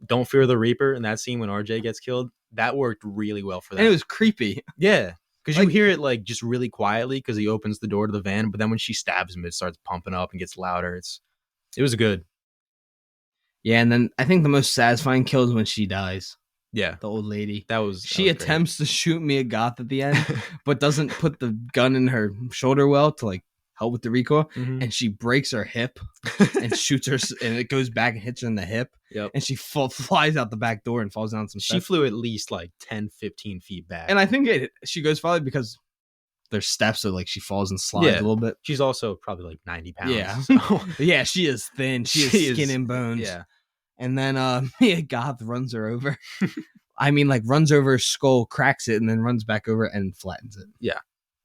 Don't Fear the Reaper and that scene when RJ gets killed. That worked really well for that.
And it was creepy.
Yeah. Because you
Like-
hear it like just really quietly because he opens the door to the van, but then when she stabs him, it starts pumping up and gets louder. It was good.
Yeah, and then I think the most satisfying kill is when she dies,
Yeah.
the old lady.
That was
She
that was great.
attempts to shoot Mia Goth at the end, but doesn't put the gun in her shoulder well to like help with the recoil,
Mhm.
and she breaks her hip and shoots her, and it goes back and hits her in the hip,
Yep.
and she flies out the back door and falls down some
She
steps.
flew at least like 10, 15 feet back.
And I think she goes farther because there's steps, so like she falls and slides
Yeah.
a little bit.
She's also probably like 90 pounds.
Yeah.
So,
Yeah, she is thin. She
She
is skin
is-
and bones.
yeah.
And then Mia Goth runs her over. I mean, like runs over her skull, cracks it, and then runs back over and flattens it.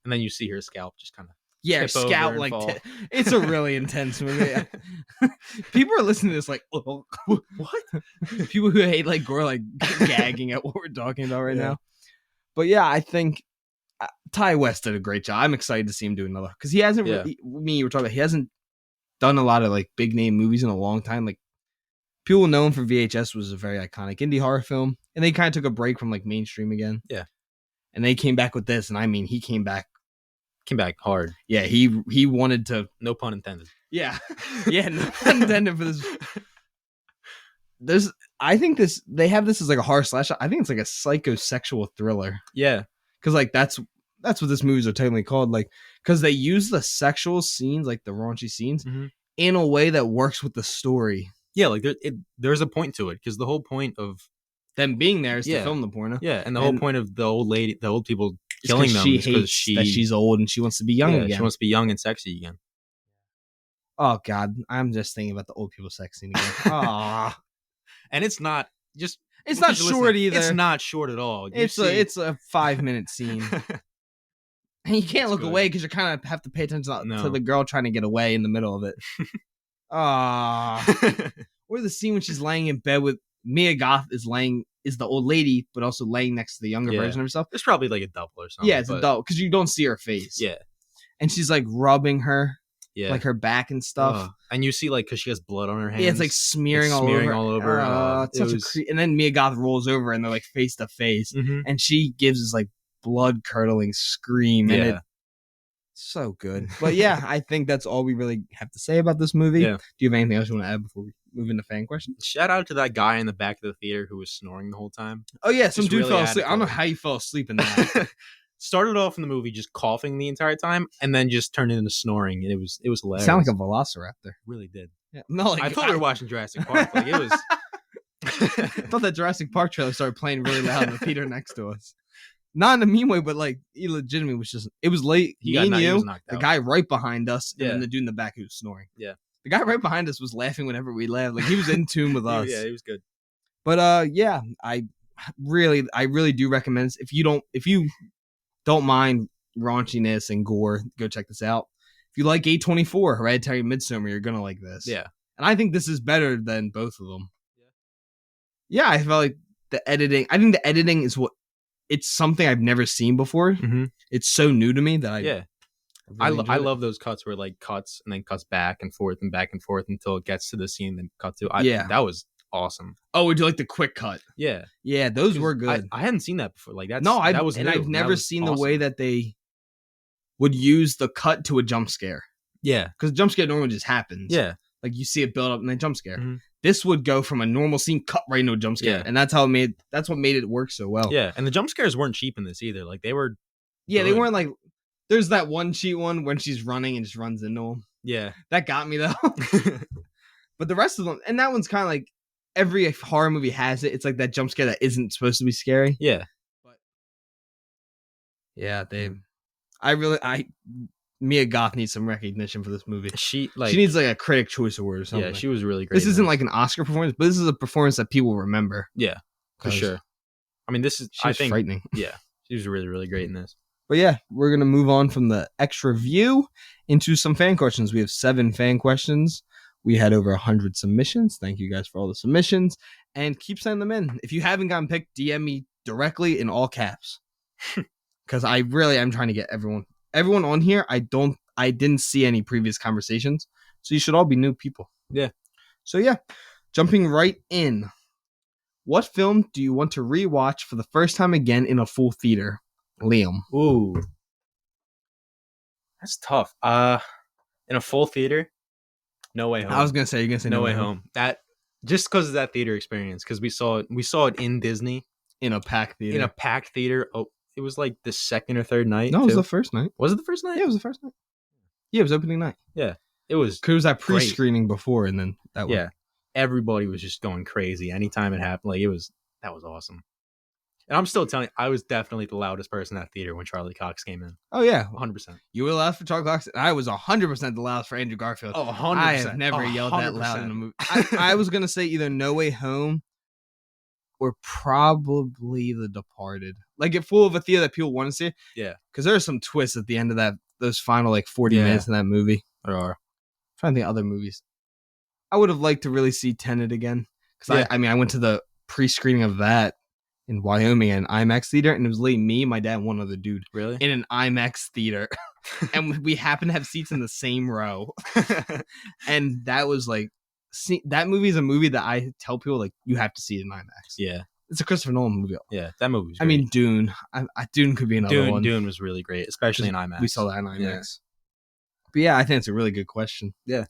And then you see her scalp just kind of.
Yeah, her
Tip over
scout
and
like
fall.
it's a really intense movie. People are listening to this like, oh, what? People who hate like gore like gagging at what we're talking about right
Yeah.
now. But yeah, I think Ty West did a great job. I'm excited to see him do another because he hasn't.
Yeah.
You were talking about, he hasn't done a lot of like big name movies in a long time. Like people know him for VHS was a very iconic indie horror film, and they kind of took a break from like mainstream again.
Yeah.
And they came back with this, and I mean, he came back.
Came back hard.
Yeah, he wanted to.
No pun intended.
Yeah, yeah, no pun intended for this. I think they have this as like a horror slash. I think it's like a psychosexual thriller
Yeah.
because like that's what this movies are technically called. Like because they use the sexual scenes, like the raunchy scenes,
Mhm.
in a way that works with the story.
Yeah, like there's a point to it because the whole point of
Them being there is to
Yeah.
film the porno.
yeah, and the whole
And-
point of the old people
It's
killing
'cause
them
she
is because
hates that she's old and she wants to be young again.
She wants to be young and sexy again.
Oh God, I'm just thinking about the old people sex scene again. Ah,
And it's not just
it's
in
not
case you're
short
listening,
either.
It's not short at all. You see-
It's a 5-minute scene. And you can't
It's
look
good.
away because you kind of have to pay attention to
No.
the girl trying to get away in the middle of it. Ah, or the scene when she's laying in bed with Mia Goth is the old lady, but also laying next to the younger
Yeah.
version of herself.
There's probably like a double or something.
Yeah, it's
but-
adult because you don't see her face.
Yeah,
and she's like rubbing her,
yeah.
like her back and stuff.
Ugh. And you see like because she has blood on her hands.
Yeah, it's like smearing,
It's
all,
smearing
over.
all over.
It's
It
such
was-
and then Mia Goth rolls over and they're like face to face,
Mhm.
and she gives this like blood curdling scream, and
Yeah.
it's so good. But yeah, I think that's all we really have to say about this movie.
Yeah.
Do you have anything else you want to add before we move into fan questions?
Shout out to that guy in the back of the theater who was snoring the whole time.
Oh yeah, some
Just
dude
really
fell
added
asleep. I
to
don't know
it.
how you fell asleep in that.
Started off in the movie just coughing the entire time, and then just turned into snoring, and it was hilarious.
Sound like a velociraptor.
really did.
Yeah. No, like
I thought we were watching Jurassic Park. Like it was.
I thought that Jurassic Park trailer started playing really loud in the theater next to us. Not in a mean way, but like he legitimately was just. It was late.
He
Me
got
and
knocked- he
you,
was knocked
the
out.
guy right behind us, and
Yeah.
then the dude in the back who was snoring.
Yeah.
The guy right behind us was laughing whenever we laughed. Like he was in tune with us.
Yeah, he was good.
But yeah, I really do recommend this. If you don't mind raunchiness and gore, go check this out. If you like A24, Hereditary, Midsommar, you're gonna like this.
Yeah.
And I think this is better than both of them. Yeah, I felt like the editing. I think the editing is it's something I've never seen before.
Mhm.
It's so new to me that I
Yeah.
really
I
enjoyed it.
love those cuts where it, like cuts and then cuts back and forth until it gets to the scene, then cut to.
Yeah.
That was awesome.
Oh, would you like the quick cut?
Yeah,
Yeah, those were good.
I hadn't seen that before. Like that was new.
I've
That
never
was
seen
awesome.
the way that they would use the cut to a jump scare.
Yeah,
Because jump scare normally just happens.
yeah,
Like you see it build up and then jump scare.
Mhm.
This would go from a normal scene cut right into a jump scare.
Yeah.
And that's what made it work so well.
yeah. And the jump scares weren't cheap in this either. Like they were.
Yeah, they
Good.
weren't like there's that one cheat one when she's running and just runs into him.
Yeah,
That got me though. But the rest of them, and that one's kind of like every horror movie has it. It's like that jump scare that isn't supposed to be scary.
Yeah.
But yeah, Mia Goth needs some recognition for this movie.
She
needs like a Critic Choice Award or something.
Yeah, she was really great.
This isn't like an Oscar performance, but this is a performance that people remember.
Yeah, for sure. I mean, this is
frightening.
Yeah, she was really, really great in this.
But yeah, we're gonna move on from the extra view into some fan questions. We have 7 fan questions. We had over 100 submissions. Thank you guys for all the submissions, and keep sending them in. If you haven't gotten picked, DM me directly in all caps, because I really am trying to get everyone on here. I didn't see any previous conversations, so you should all be new people.
Yeah.
So yeah, jumping right in. What film do you want to rewatch for the first time again in a full theater? Liam.
Ooh. That's tough. In a full theater, No Way Home.
I was going to say, you're going to say
No Way Home. That just because of that theater experience, because we saw it in Disney.
In a packed theater.
Oh, it was like the second or third night.
No, it was the first night.
Was it the first night?
Yeah, it was the first night. Yeah, it was opening night.
Yeah. It was.
Because it was that pre-screening before, and then that one.
Yeah. Everybody was just going crazy anytime it happened. Like that was awesome. And I'm still telling you, I was definitely the loudest person in that theater when Charlie Cox came in.
Oh yeah,
100%.
You were loud for Charlie Cox, and I was 100% the loudest for Andrew Garfield.
Oh, 100%.
I have never yelled that loud in a movie. I was gonna say either No Way Home or probably The Departed. Like it full of a theater that people want to see.
Yeah,
because there are some twists at the end of those final like 40 minutes in that movie.
There are.
I'm trying to think of other movies. I would have liked to really see Tenet again. Because I went to the pre-screening of that in Wyoming at an IMAX theater, and it was literally me, my dad, and one other dude.
Really?
In an IMAX theater. And we happened to have seats in the same row. And that was like, that movie is a movie that I tell people, like, you have to see it in IMAX.
Yeah.
It's a Christopher Nolan movie.
Yeah, that movie was great.
I mean, Dune. Dune could be another one.
Dune was really great, especially in IMAX.
We saw that in IMAX.
Yeah.
But yeah, I think it's a really good question.
Yeah.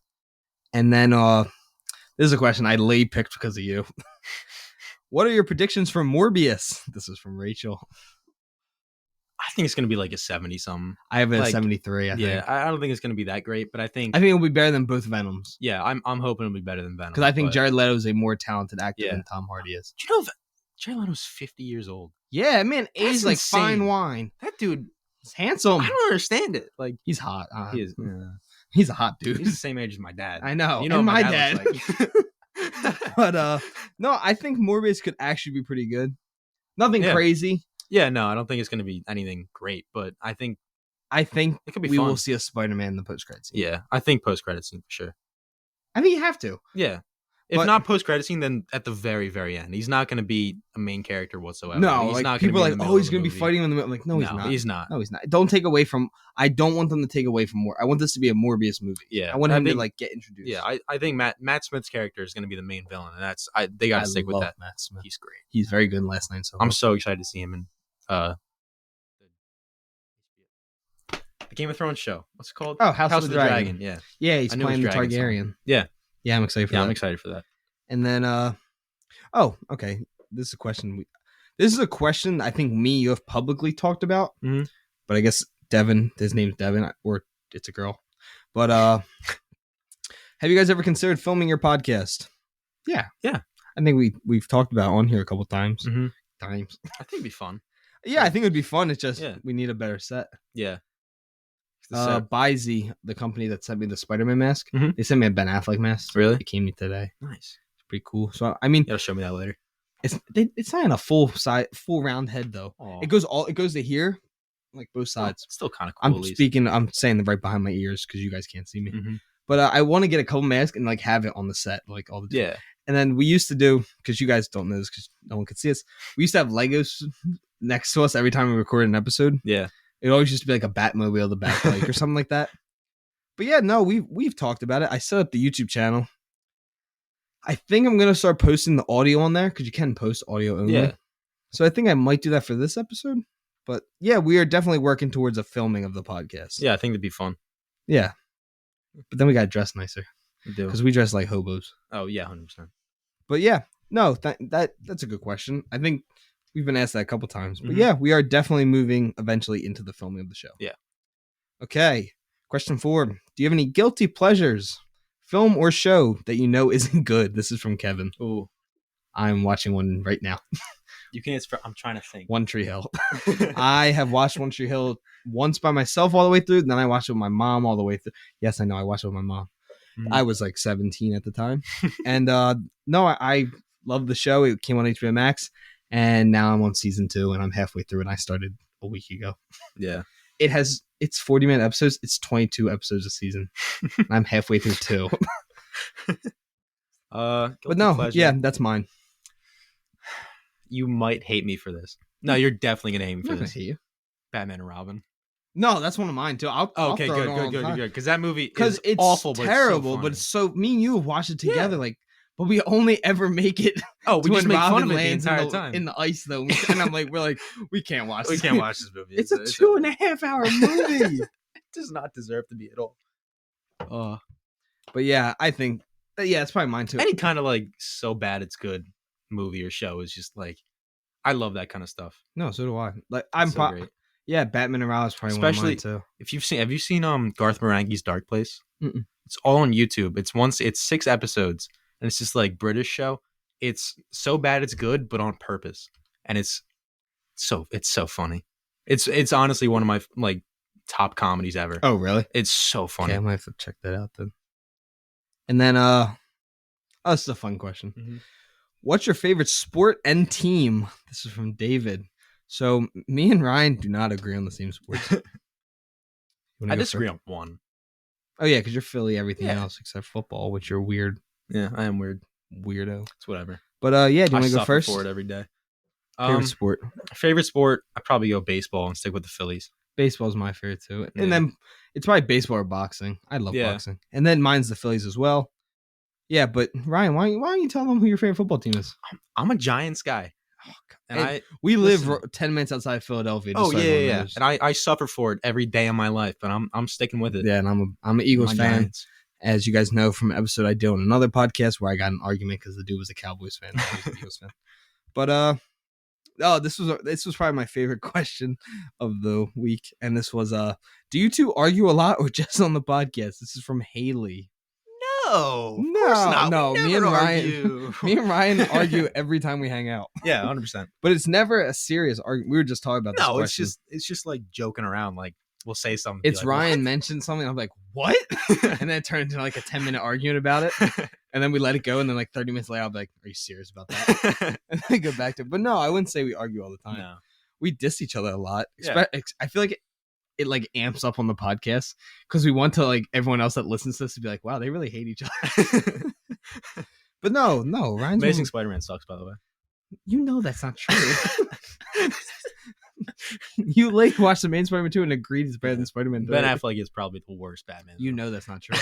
And then this is a question I picked because of you. What are your predictions for Morbius? This is from Rachel.
I think it's going to be like a 70-something.
I have a 73, I think.
Yeah, I don't think it's going to be that great, but I think
it'll be better than both Venoms.
Yeah, I'm hoping it'll be better than Venom.
Because I think Jared Leto is a more talented actor than Tom Hardy is.
Do you know Jared Leto's 50 years old?
Yeah, man, aged like fine wine.
That dude
is handsome.
I don't understand it. Like,
he's hot.
He is.
He's a hot dude.
He's the same age as my dad.
I know.
You know
and
what
my dad.
Like.
But no, I think Morbius could actually be pretty good. Nothing crazy.
Yeah, no, I don't think it's going to be anything great, but I think
it could be. We
fun.
Will see a Spider-Man in the post-credit scene.
Yeah, I think post-credit scene for sure.
I think you have to.
Yeah. If not post-credit scene, then at the very, very end. He's not going to be a main character whatsoever.
No,
he's
like
not
people are like,
he's
going to be fighting in the middle. I'm like, no, he's not.
He's not.
No, he's not. Don't take away from. I don't want them to take away from more. I want this to be a Morbius movie.
Yeah,
I want him to like get introduced.
Yeah, I think Matt Smith's character is going to be the main villain, and that's they got to stick with that.
Matt Smith.
He's great.
He's very good in Last Night. So
I'm so excited to see him in the Game of Thrones show. What's it called?
Oh, House of the Dragon.
Yeah,
yeah, he's playing the Targaryen.
Yeah,
I'm excited for that.
I'm excited for that.
And then, okay. This is a question. This is a question I think you have publicly talked about.
Mm-hmm.
But I guess Devin, his name's Devin, or it's a girl. But have you guys ever considered filming your podcast? Yeah. I think we've talked about it on here a couple times.
Mm-hmm.
I
think it'd be fun.
Yeah, I think it'd be fun. It's just we need a better set.
Yeah.
Byzy, the company that sent me the Spider-Man mask,
mm-hmm.
they sent me a Ben Affleck mask.
Really?
It came to me today.
Nice.
It's pretty cool. So I mean,
you gotta show me that later.
It's not in a full round head though.
Aww.
It goes to here, like both sides.
It's still kind of cool.
I'm saying right behind my ears because you guys can't see me.
Mm-hmm.
But I want to get a couple masks and like have it on the set like all the time.
Yeah.
And then we used to do, because you guys don't know this because no one could see us. We used to have Legos next to us every time we recorded an episode.
Yeah.
It always used to be like a Batmobile, the Batbike or something like that. But yeah, no, we've talked about it. I set up the YouTube channel. I think I'm gonna start posting the audio on there because you can post audio only.
Yeah.
So I think I might do that for this episode. But yeah, we are definitely working towards a filming of the podcast.
Yeah, I think it'd be fun.
Yeah. But then we gotta dress nicer.
We do.
Because we dress like hobos.
Oh yeah, 100%.
But yeah, no, that's a good question. I think we've been asked that a couple times. But
Mm-hmm.
yeah, we are definitely moving eventually into the filming of the show.
Yeah.
Okay. Question 4. Do you have any guilty pleasures, film or show that you know isn't good? This is from Kevin.
Ooh.
I'm watching one right now.
You can answer. I'm trying to think.
One Tree Hill. I have watched One Tree Hill once by myself all the way through. Then I watched it with my mom all the way through. Yes, I know. I watched it with my mom. I was like 17 at the time. And no, I love the show. It came on HBO Max. And now I'm on season 2 and I'm halfway through. And I started a week ago.
Yeah.
It's 40-minute episodes. It's 22 episodes a season. I'm halfway through 2. But no,
pleasure.
yeah, that's mine.
You might hate me for this. No, you're definitely gonna hate me
I'm
for
not gonna
this.
hate you.
Batman and Robin.
No, that's one of mine too. I'll
Okay,
throw it on
good. Because that movie is
it's
awful, but
terrible. But
it's
it's
so
so me and you have watched it together, like, but we only ever make it.
oh, we
to
just
when
make fun
Robin
of it the
lands
entire time.
in the ice though, and I'm like, we can't watch.
We
this.
can't watch this movie.
It's a 2.5 hour movie.
It does not deserve to be at all.
But yeah, I think it's probably mine too.
Any kind of like so bad it's good movie or show is just like I love that kind of stuff.
No, so do I. Like I'm
So great.
Yeah, Batman and Robin is probably
Especially
one of mine too.
If have you seen Garth Marenghi's Dark Place?
Mm-mm.
It's all on YouTube. It's 6 episodes and it's just like British show. It's so bad it's good, but on purpose. And it's so funny. It's honestly one of my like top comedies ever.
Oh, really?
It's so funny.
Okay, I might have to check that out then. And then this is a fun question.
Mm-hmm.
What's your favorite sport and team? This is from David. So me and Ryan do not agree on the same sports.
I disagree on one.
Oh yeah, because you're Philly, everything
Yeah.
else except football, which you're weird.
Yeah, I am weird.
Weirdo.
It's whatever.
But yeah, do you
I
want to go
suffer
first?
for it every day.
Favorite sport.
Favorite sport, I'd probably go baseball and stick with the Phillies.
Baseball's my favorite too.
Yeah.
And then it's probably baseball or boxing. I love
Yeah.
boxing. And then mine's the Phillies as well. Yeah, but Ryan, why don't you tell them who your favorite football team is?
I'm a Giants guy. And
we live
listen.
10 minutes outside of Philadelphia.
Oh
just so everyone knows.
And I suffer for it every day of my life, but I'm sticking with it.
Yeah, and I'm an Eagles
My
fan.
Giants.
As you guys know from an episode I did on another podcast where I got an argument because the dude was a Cowboys fan. I was an Eagles fan. But this was probably my favorite question of the week, and this was do you two argue a lot or just on the podcast? This is from Haley.
No,
me and Ryan argue every time we hang out.
Yeah, 100%.
But it's never a serious argument. We were just talking about this
No,
question.
it's just like joking around. Like we'll say something.
It's
like,
Ryan mentioned something. I'm like, what? And then it turned into like a 10-minute argument about it. And then we let it go. And then like 30 minutes later, I'll be like, are you serious about that? And then go back to it. But no, I wouldn't say we argue all the time.
No.
We diss each other a lot.
Yeah.
I feel like it like amps up on the podcast because we want to like everyone else that listens to this to be like, wow, they really hate each other. But no, Ryan's
Amazing Spider-Man sucks, by the way.
You know that's not true. You like watched the main Spider-Man 2 and agreed it's better than Spider-Man 3.
Ben Affleck is probably the worst Batman.
You know that's not true.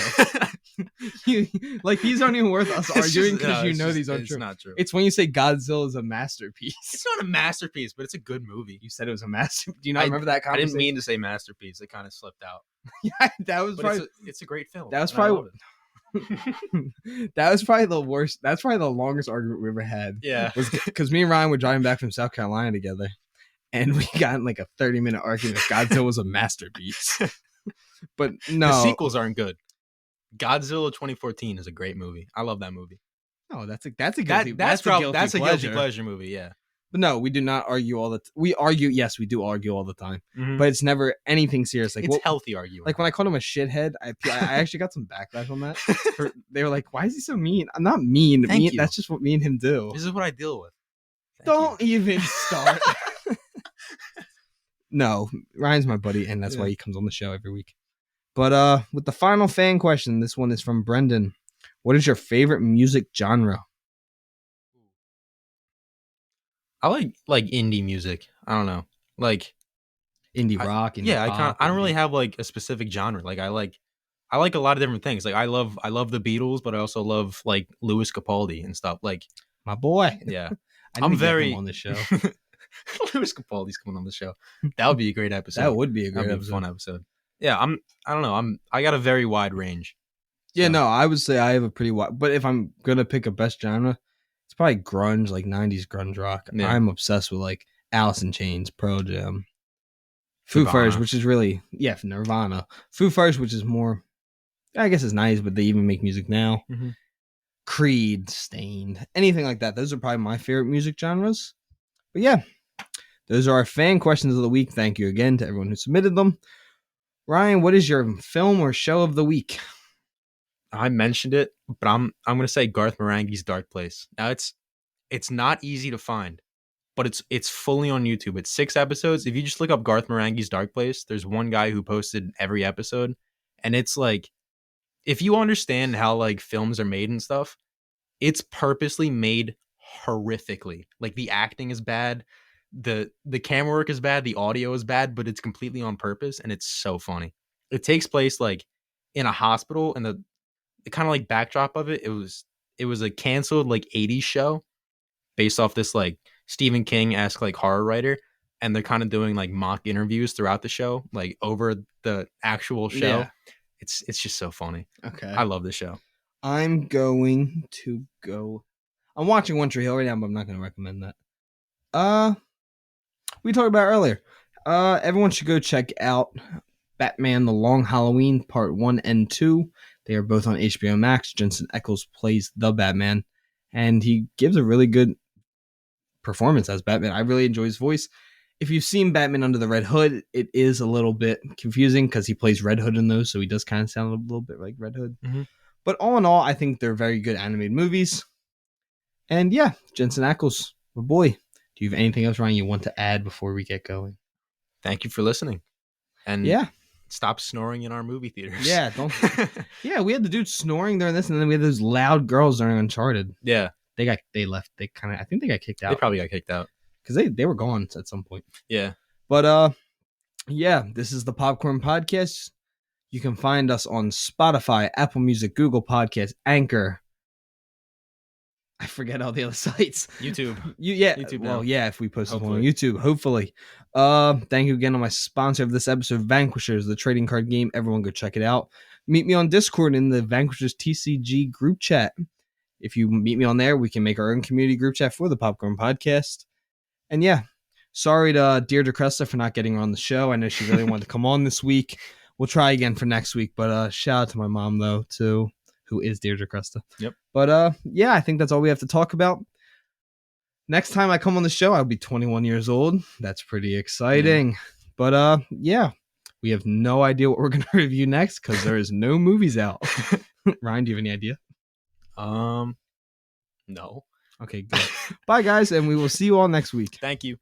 These aren't even worth us arguing because you know these aren't true.
It's not true.
It's when you say Godzilla is a masterpiece.
It's not a masterpiece, but it's a good movie.
You said it was a masterpiece. Do you not remember that
I
conversation?
didn't mean to say masterpiece. It kind of slipped out.
Yeah, that was
But
probably
it's a great film.
that was
and I
probably
love it.
that was probably the worst. That's probably the longest argument we ever had.
Yeah.
Was because me and Ryan were driving back from South Carolina together, and we got in like a 30-minute argument if Godzilla was a masterpiece. But no,
The sequels aren't good. Godzilla 2014 is a great movie. I love that movie.
no, that's a guilty.
That's
a
a guilty pleasure movie. Yeah.
But no, we do not argue all the. We argue. Yes, we do argue all the time,
But
but it's never anything serious. Like
it's healthy arguing.
Like when I called him a shithead, I actually got some backlash on that. They were like, "Why is he so mean?" I'm not mean.
Thank you.
That's just what me and him do.
This is what I deal with. Thank
Don't
you.
even start. No, Ryan's my buddy, and that's why
Yeah.
he comes on the show every week. But with the final fan question, this one is from Brendan. What is your favorite music genre?
I like indie music. I don't know. Like
Indie rock. Indie
yeah,
pop,
I don't really
indie-
have like a specific genre. Like I like a lot of different things. Like I love the Beatles, but I also love like Louis Capaldi and stuff. Like
my boy.
yeah.
I need
I'm
to get him
very
on the show.
Louis Capaldi's coming on the show. That would be a great episode.
That would be a great
That'd be
episode.
a fun episode. Yeah, I don't know. I got a very wide range.
Yeah,
So,
no, I would say I have a pretty wide. But if I'm gonna pick a best genre, it's probably grunge, like '90s grunge rock.
Yeah.
I'm obsessed with like Alice in Chains, Pearl Jam, Foo Fighters,
Nirvana.
which is really Nirvana. Foo Fighters, which is more, I guess it's nice, but they even make music now.
Mhm.
Creed, Stained, anything like that. Those are probably my favorite music genres. But yeah, those are our fan questions of the week. Thank you again to everyone who submitted them. Ryan, what is your film or show of the week?
I mentioned it, but I'm gonna say Garth Marenghi's Dark Place. Now it's not easy to find, but it's fully on YouTube. It's 6 episodes. If you just look up Garth Marenghi's Dark Place, there's one guy who posted every episode, and it's like, if you understand how like films are made and stuff, it's purposely made horrifically. Like the acting is bad, the camera work is bad, the audio is bad, but it's completely on purpose, and it's so funny. It takes place like in a hospital, and the kind of like backdrop of it was a canceled like 80s show based off this like Stephen King-esque like horror writer, and they're kind of doing like mock interviews throughout the show, like over the actual show.
Yeah.
It's just so funny.
Okay.
I love this show.
I'm going to go. I'm watching One Tree Hill right now, but I'm not going to recommend that. We talked about earlier. Everyone should go check out Batman: The Long Halloween Part 1 and 2. They are both on HBO Max. Jensen Ackles plays the Batman, and he gives a really good performance as Batman. I really enjoy his voice. If you've seen Batman Under the Red Hood, it is a little bit confusing because he plays Red Hood in those, so he does kind of sound a little bit like Red Hood.
Mm-hmm.
But all in all, I think they're very good animated movies. And yeah, Jensen Ackles, my boy. Do you have anything else, Ryan, you want to add before we get going?
Thank you for listening. And
yeah,
stop snoring in our movie theaters.
Yeah, don't. Yeah, we had the dude snoring during this, and then we had those loud girls during Uncharted.
Yeah,
they left. I think they got kicked out.
They probably got kicked out
because they were gone at some point.
Yeah,
but yeah, this is the Popcorn Podcast. You can find us on Spotify, Apple Music, Google Podcasts, Anchor. I forget all the other sites.
YouTube.
YouTube now. Well, yeah, if we post it on YouTube, hopefully. Thank you again to my sponsor of this episode, Vanquishers, the trading card game. Everyone go check it out. Meet me on Discord in the Vanquishers TCG group chat. If you meet me on there, we can make our own community group chat for the Popcorn Podcast. And yeah, sorry to Deirdre Cresta for not getting her on the show. I know she really wanted to come on this week. We'll try again for next week. But shout out to my mom, though, too, who is Deirdre Cresta.
Yep.
But yeah, I think that's all we have to talk about. Next time I come on the show, I'll be 21 years old. That's pretty exciting. Yeah. But yeah, we have no idea what we're going to review next because there is no movies out. Ryan, do you have any idea?
No.
Okay, good. Bye, guys, and we will see you all next week.
Thank you.